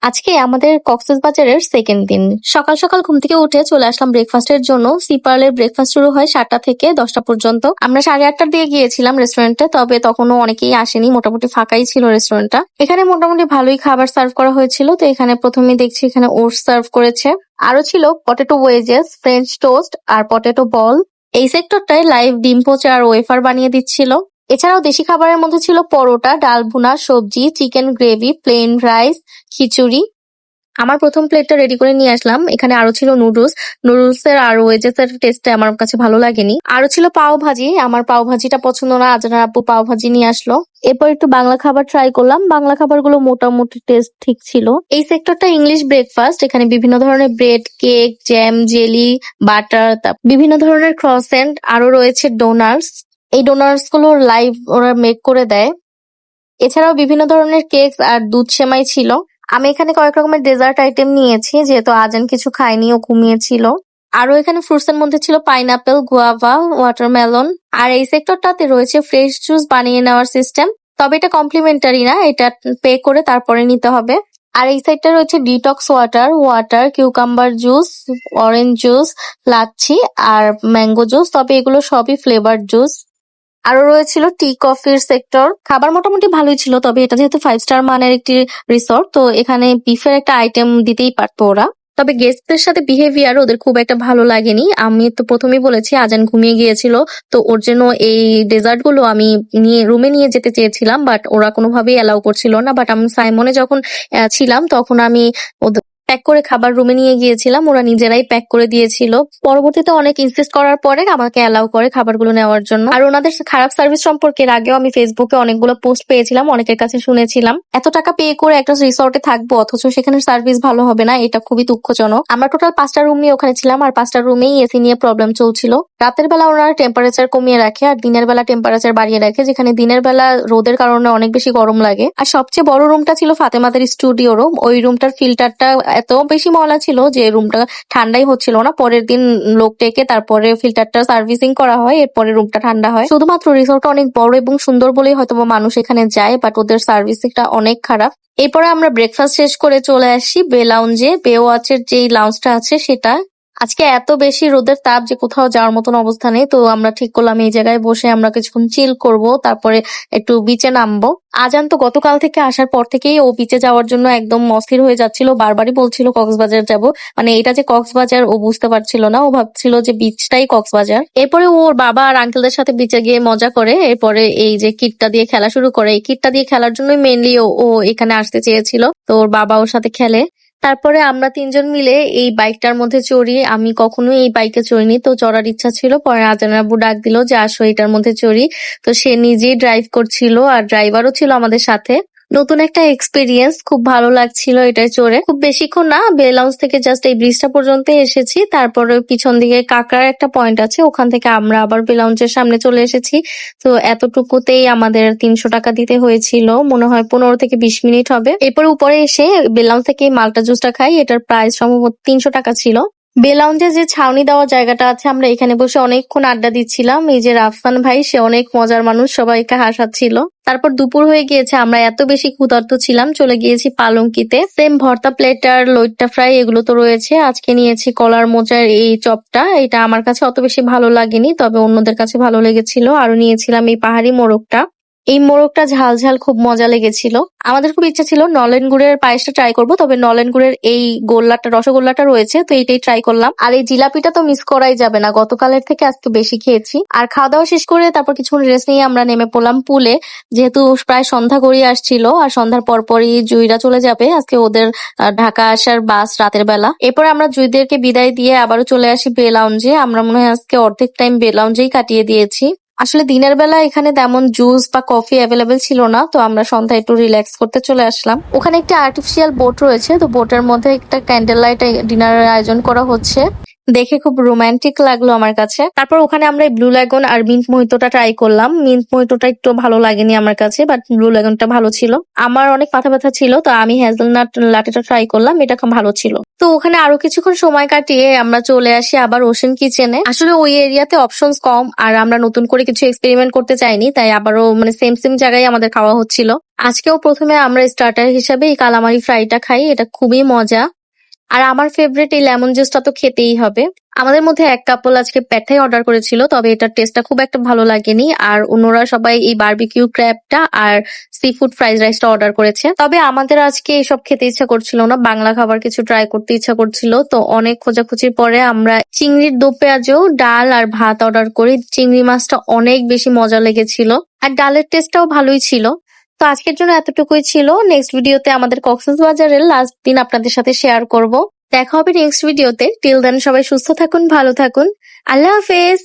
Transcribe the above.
আজকে আমাদের কক্সবাজারের সেকেন্ড দিন। সকাল সকাল ঘুম থেকে উঠে চলে আসলাম ব্রেকফাস্টের জন্য। সিপার্লের ব্রেকফাস্ট শুরু হয় 7টা থেকে 10টা পর্যন্ত। আমরা 8:30টার দিকে গিয়েছিলাম রেস্টুরেন্টে, তবে তখনও অনেকেই আসেনি, মোটামুটি ফাঁকাই ছিল রেস্টুরেন্টটা। এখানে মোটামুটি ভালোই খাবার সার্ভ করা হয়েছিল। তো এখানে প্রথমেই দেখছি এখানে ওটস সার্ভ করেছে, আরো ছিল পটেটো ওয়েজেস, ফ্রেঞ্চ টোস্ট আর পটেটো বল। এই সেক্টরটায় লাইভ ডিম পোচা আর ওয়েফার বানিয়ে দিচ্ছিল। এছাড়াও দেশি খাবারের মধ্যে ছিল পরোটা, ডাল ভুনা, সবজি, চিকেন গ্রেভি, প্লেন রাইস, খিচুড়ি। আমার প্রথম প্লেটটা রেডি করে নিয়ে আসলাম। এখানে আরো ছিল নুডলস। নুডলস এর আর ওয়েজেস এর টেস্টটা আমার কাছে ভালো লাগেনি। আরো ছিল পাও ভাজি। আমার পাও ভাজিটা পছন্দ না, আজরার আপু পাও ভাজি নিয়ে আসলো। এরপর একটু বাংলা খাবার ট্রাই করলাম। বাংলা খাবারগুলো মোটামুটি টেস্ট ঠিক ছিল। এই সেক্টরটা ইংলিশ ব্রেকফাস্ট। এখানে বিভিন্ন ধরনের bread, cake, jam, jelly, butter, বিভিন্ন ধরনের ক্রসেন্ট, আরো রয়েছে ডোনাটস। এই ডোনাটস গুলো লাইভ ওরা মেক করে দেয়। এছাড়াও বিভিন্ন ধরনের কেকস আর দুধ সেমাই ছিল। আমি এখানে কয়েক রকমের ডেজার্ট আইটেম নিয়েছি, যেহেতু আজান কিছু খায়নি, ও ঘুমিয়েছিল। আরো এখানে ফ্রুটস এর মধ্যে ছিল পাইনাপেল, গুয়াভা, ওয়াটারমেলন। আর এই সেক্টরটাতে রয়েছে ফ্রেশ জুস বানিয়ে নেওয়ার সিস্টেম, তবে এটা কমপ্লিমেন্টারি না, এটা পে করে তারপরে নিতে হবে। আর এই সাইডটা রয়েছে detox water, cucumber juice, orange juice, lassi আর ম্যাঙ্গো জুস, তবে এগুলো সবই ফ্লেভারড জুস। আরো রয়েছিল টি কফির সেক্টর। খাবার মোটামুটি ভালোই ছিল, তবে এটা যেহেতু 5 স্টার মানের একটি রিসোর্ট, তো এখানে বিফের একটা আইটেম দিতেই পারতো ওরা। তবে গেস্টদের সাথে বিহেভিয়ার ওদের খুব একটা ভালো লাগেনি। আমি তো প্রথমেই বলেছি আজান ঘুমিয়ে গিয়েছিল, তো ওর জন্য এই ডেজার্ট গুলো আমি রুমে নিয়ে যেতে চেয়েছিলাম, বাট ওরা কোনোভাবেই অ্যালাউ করছিল না। বাট আমি সাইমনে যখন ছিলাম তখন আমি ওদের প্যাক করে খাবার রুমে নিয়ে গিয়েছিলাম, ওরা নিজেরাই প্যাক করে দিয়েছিল। পরবর্তীতে অনেক ইনসিস্ট করার পরে আমাকে অ্যালাউ করে খাবারগুলো নেওয়ার জন্য। আর ওনাদের খারাপ সার্ভিস সম্পর্কে এর আগেও আমি ফেসবুকে অনেকগুলো পোস্ট পেয়েছিলাম, অনেকের কাছে শুনেছিলাম এত টাকা পে করে একটা রিসোর্টে থাকবো অথচ সেখানে সার্ভিস ভালো হবে না, এটা খুবই দুঃখজনক। আমরা টোটাল 5টা রুম নিয়ে ওখানে ছিলাম, আর 5টা রুমেই এসি নিয়ে প্রবলেম চলছিল। রাতের বেলা ওনারা টেম্পারেচার কমিয়ে রাখে আর দিনের বেলা টেম্পারেচার বাড়িয়ে রাখে, যেখানে দিনের বেলা রোদের কারণে অনেক বেশি গরম লাগে। আর সবচেয়ে বড় রুমটা ছিল ফাতেমাদের স্টুডিও রুম। ওই রুমটার ফিল্টারটা এত বেশি ময়লা ছিল যে রুমটা ঠান্ডাই হচ্ছিল না। পরের দিন লোক ডেকে তারপরে ফিল্টারটা সার্ভিসিং করা হয়, এরপরে রুমটা ঠান্ডা হয়। শুধুমাত্র রিসোর্টটা অনেক বড় এবং সুন্দর বলেই হয়তো মানুষ এখানে যায়, বাট ওদের সার্ভিসিংটা অনেক খারাপ। এরপরে আমরা ব্রেকফাস্ট শেষ করে চলে আসি বে লাউঞ্জে। বে ওয়াচের যেই লাউঞ্জটা আছে সেটা। আজকে এত বেশি রোদের তাপ যে কোথাও যাওয়ার মতন অবস্থা নেই, তো আমরা ঠিক করলাম এই জায়গায় বসে আমরা কিছুক্ষণ চিল করব, তারপরে একটু বিচে নামবো। আজান তো গতকাল থেকে আসার পর থেকেই ও বিচে যাওয়ার জন্য একদম অস্থির হয়ে যাচ্ছিল, বারবারই বলছিল কক্সবাজার যাব। মানে এটা যে কক্সবাজার ও বুঝতে পারছিল না, ও ভাবছিল যে বিচটাই কক্সবাজার। এরপরে ওর বাবা আর আঙ্কেলদের সাথে বিচে গিয়ে মজা করে, এরপরে এই যে কিটটা দিয়ে খেলা শুরু করে। এই কিটটা দিয়ে খেলার জন্যই মেইনলি ও এখানে আসতে চেয়েছিল, তো ওর বাবা ওর সাথে খেলে। তারপরে আমরা 3জন মিলে এই বাইকটার মধ্যে চড়ি। আমি কখনোই এই বাইকে চড়িনি, তো চড়ার ইচ্ছা ছিল। পরে আজান আব্বু ডাক দিল যে আসো এটার মধ্যে চড়ি। তো সে নিজেই ড্রাইভ করছিল আর ড্রাইভারও ছিল আমাদের সাথে। নতুন একটা এক্সপিরিয়েন্স, খুব ভালো লাগছিল এটায় চড়ে। খুব বেশিক্ষণ না, বে লাউঞ্জ থেকে জাস্ট এই ব্রিজটা পর্যন্ত এসেছি। তারপরে পিছন দিকে কাঁকড়ার একটা পয়েন্ট আছে, ওখান থেকে আমরা আবার বে লাউঞ্জের সামনে চলে এসেছি। তো এতটুকুতেই আমাদের 300 টাকা দিতে হয়েছিল, মনে হয় 15 থেকে 20 মিনিট হবে। এরপরে উপরে এসে বে লাউঞ্জ থেকে মাল্টা জুসটা খাই, এটার প্রাইস সম্ভবত 300 টাকা ছিল। বে লাউঞ্জে যে ছাউনি দেওয়া জায়গাটা আছে, আমরা এখানে বসে অনেকক্ষণ আড্ডা দিচ্ছিলাম। এই যে রাফসান ভাই, সে অনেক মজার মানুষ, সবাইকে হাসাচ্ছিল। তারপর দুপুর হয়ে গিয়েছে, আমরা এত বেশি ক্ষুধার্ত ছিলাম, চলে গিয়েছি পালঙ্কিতে। সেম ভর্তা প্লেট আর লইট্টা ফ্রাই এগুলো তো রয়েছে। আজকে নিয়েছি কলার মোচার এই চপটা, এটা আমার কাছে অত বেশি ভালো লাগেনি, তবে অন্যদের কাছে ভালো লেগেছিল। আরো নিয়েছিলাম এই পাহাড়ি মোরগটা। এই মোরগটা ঝাল ঝাল খুব মজা লেগেছিল। আমাদের খুব ইচ্ছা ছিল নলেন গুড়ের পায়েসটা ট্রাই করব, তবে নলেন গুড়ের এই রসগোল্লাটা রয়েছে, তো এইটাই ট্রাই করলাম। আর এই জিলাপিটা তো মিস করাই যাবে না, গতকালের থেকে আজকে বেশি খেয়েছি। আর খাওয়া দাওয়া শেষ করে তারপর কিছুক্ষণ রেস্ট নিয়ে আমরা নেমে পড়লাম পুলে, যেহেতু প্রায় সন্ধ্যা গড়িয়ে আসছিল আর সন্ধ্যার পরপরই জুইরা চলে যাবে। আজকে ওদের ঢাকা আসার বাস রাতের বেলা। এরপর আমরা জুইদেরকে বিদায় দিয়ে আবারও চলে আসি বে লাউঞ্জে। আমরা মনে হয় আজকে অর্ধেক টাইম বে লাউঞ্জেই কাটিয়ে দিয়েছি। আসলে দিনের বেলা এখানে তেমন জুস বা কফি অ্যাভেলেবেল ছিল না, তো আমরা সন্ধ্যায় একটু রিল্যাক্স করতে চলে আসলাম। ওখানে একটা আর্টিফিশিয়াল বোট রয়েছে, তো বোটের মধ্যে একটা ক্যান্ডেল লাইট ডিনারের আয়োজন করা হচ্ছে। দেখে খুব রোমান্টিক লাগলো আমার কাছে। তারপর ওখানে আমরা ব্লু ল্যাগুন আর মিন্ট মোহিতোটা ট্রাই করলাম। মিন্ট মোহিতোটা একটু ভালো লাগেনি আমার কাছে, বাট ব্লু ল্যাগুনটা ভালো ছিল। আমার অনেক মাথা ব্যথা ছিল, তো আমি হ্যাজেলনাট লাটেটা ট্রাই করলাম, এটা খুব ভালো ছিল। তো ওখানে আরো কিছুক্ষণ সময় কাটিয়ে আমরা চলে আসি আবার ওশেন কিচেনে। আসলে ওই এরিয়াতে অপশনস কম, আর আমরা নতুন করে কিছু এক্সপেরিমেন্ট করতে চাইনি, তাই আবারও মানে সেম সেম জায়গায় আমাদের খাওয়া হচ্ছিল। আজকেও প্রথমে আমরা স্টার্টার হিসাবে এই কালামারি ফ্রাইটা খাই, এটা খুবই মজা। আর আমার ফেভারিট এই লেমন জুসটা তো খেতেই হবে। আমাদের মধ্যে এক কাপল আজকে প্যাটাই অর্ডার করেছিল, তবে এটার টেস্টটা খুব একটা ভালো লাগেনি। আর অন্যরা সবাই এই বারবিকিউ ক্র্যাবটা আর সি ফুড ফ্রাইড রাইসটা অর্ডার করেছে। তবে আমাদের আজকে এসব খেতে ইচ্ছা করছিল না, বাংলা খাবার কিছু ট্রাই করতে ইচ্ছা করছিল। তো অনেক খোঁজাখুঁজির পরে আমরা চিংড়ির দো পেঁয়াজু, ডাল আর ভাত অর্ডার করি। চিংড়ি মাছটা অনেক বেশি মজা লেগেছিল, আর ডালের টেস্টটাও ভালোই ছিল। তো আজকের জন্য এতটুকুই ছিল। নেক্সট ভিডিওতে আমাদের কক্সবাজারের লাস্ট দিন আপনাদের সাথে শেয়ার করব। দেখা হবে নেক্সট ভিডিওতে। টিল দেন সবাই সুস্থ থাকুন, ভালো থাকুন। আল্লাহ হাফেজ।